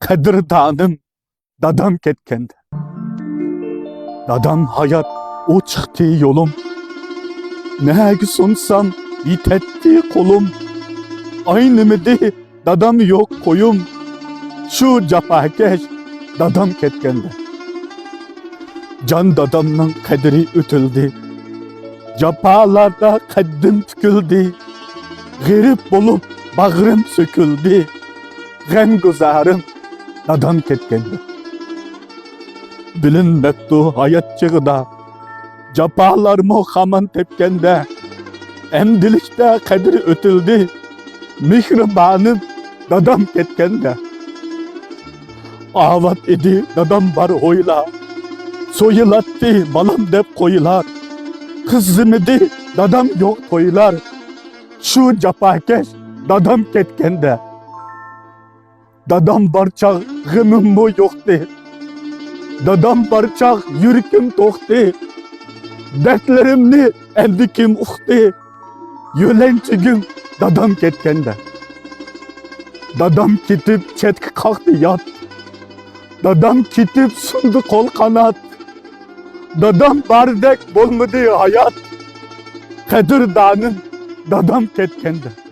Qadrdonim dadam ketganda. Dadam hayat o çıktı yolum. Nege sunsam yitetti kolum. Aynı mıydı dadam yok koyum. Şu capakeş dadam ketganda. Can dadamның kadri ötüldü. Capalarda kaddim tüküldü. Garip bolup bağrım söküldü. Gem guzarım dadam ketganda. Bilinmektu hayat çığda. Capalarımı haman tepkende. Emdilikte kadri ötüldü. Mihribanım dadam ketganda. Avat idi dadam bar oyla. Soyulattı balam dep koyular. Kızım idi dadam yok toylar. Şu capakeş dadam ketgende. Dadam barçak gımım bu yoktu. Dadam barçak yürküm toktu. Dertlerimni endikim uxtu. Yölençigim dadam ketgende. Dadam kitip çetki kalktı yat. Dadam kitip sundu kol kanat. Dadam bardek bolmadı hayat. Qadrdonim dadam ketganda.